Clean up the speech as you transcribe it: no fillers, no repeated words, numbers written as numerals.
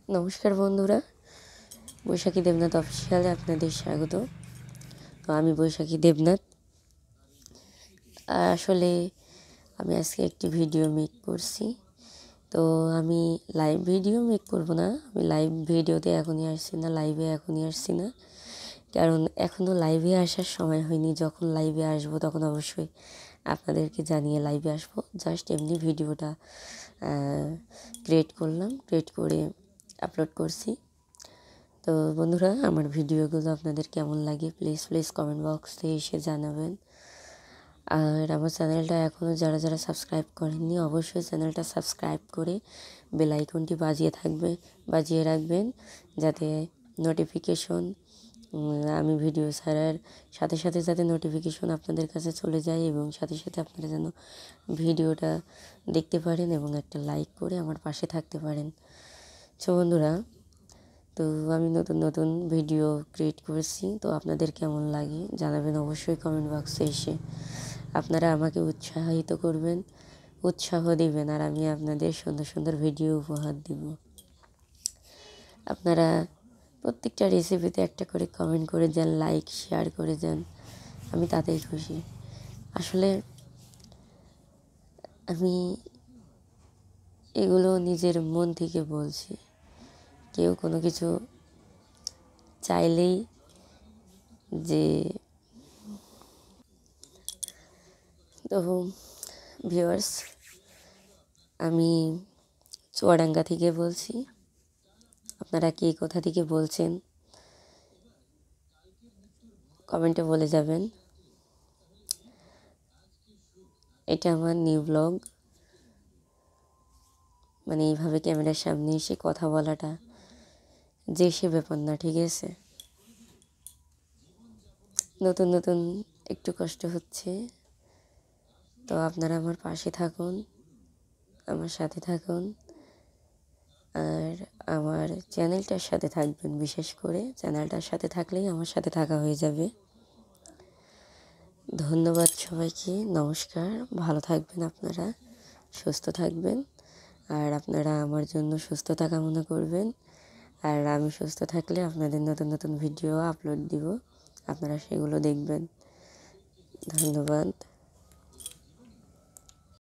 নমস্কার বন্ধুরা, বৈশাখী দেবনাথ অফিসিয়ালে আপনাদের স্বাগত। তো আমি বৈশাখী দেবনাথ। আসলে আমি আজকে একটি ভিডিও মেক করছি। তো আমি লাইভ ভিডিও মেক করব না, আমি লাইভ ভিডিওতে এখনই আসছি না, লাইভে এখনই আসছি না, কারণ এখনও লাইভে আসার সময় হয়নি। যখন লাইভে আসবো তখন অবশ্যই আপনাদেরকে জানিয়ে লাইভে আসবো। জাস্ট এমনি ভিডিওটা ক্রিয়েট করলাম, ক্রিয়েট করে আপলোড করছি। তো বন্ধুরা, আমার ভিডিওগুলো আপনাদের কেমন লাগে প্লিজ কমেন্ট বক্সে এসে জানাবেন। আর আমার চ্যানেলটা এখনও যারা যারা সাবস্ক্রাইব করেননি অবশ্যই চ্যানেলটা সাবস্ক্রাইব করে বেল আইকনটি বাজিয়ে রাখবেন, যাতে নোটিফিকেশন আমি ভিডিও ছাড়ার সাথে সাথে যাতে নোটিফিকেশন আপনাদের কাছে চলে যায় এবং সাথে সাথে আপনারা যেন ভিডিওটা দেখতে পারেন এবং একটা লাইক করে আমার পাশে থাকতে পারেন। তো বন্ধুরা, তো আমি নতুন নতুন ভিডিও ক্রিয়েট করেছি, তো আপনাদের কেমন লাগে জানাবেন অবশ্যই কমেন্ট বক্সে এসে। আপনারা আমাকে উৎসাহিত করবেন, উৎসাহ দিবেন, আর আমি আপনাদের সুন্দর সুন্দর ভিডিও উপহার দিব। আপনারা প্রত্যেকটা রেসিপিতে একটা করে কমেন্ট করে যান, লাইক শেয়ার করে যান, আমি তাতেই খুশি। আসলে আমি এগুলো নিজের মন থেকে বলছি, কেউ কোনো কিছু চাইলেই যে তো ভিউয়ার্স, আমি চুয়াডাঙ্গা থেকে বলছি। আপনারা কে কোথা থেকে বলছেন কমেন্টে বলে যাবেন। এটা আমার নিউ ব্লগ, মানে এইভাবে ক্যামেরার সামনে এসে কথা বলাটা যে সে ব্যাপার না, ঠিক আছে? নতুন নতুন একটু কষ্ট হচ্ছে, তো আপনারা আমার পাশে থাকুন, আমার সাথে থাকুন, আর আমার চ্যানেলটার সাথে থাকবেন। বিশেষ করে চ্যানেলটার সাথে থাকলেই আমার সাথে থাকা হয়ে যাবে। ধন্যবাদ সবাইকে, নমস্কার। ভালো থাকবেন আপনারা, সুস্থ থাকবেন, আর আপনারা আমার জন্য সুস্থতা কামনা করবেন। আর আমি সুস্থ থাকলে আপনাদের নতুন নতুন ভিডিও আপলোড দিব, আপনারা সেগুলো দেখবেন। ধন্যবাদ।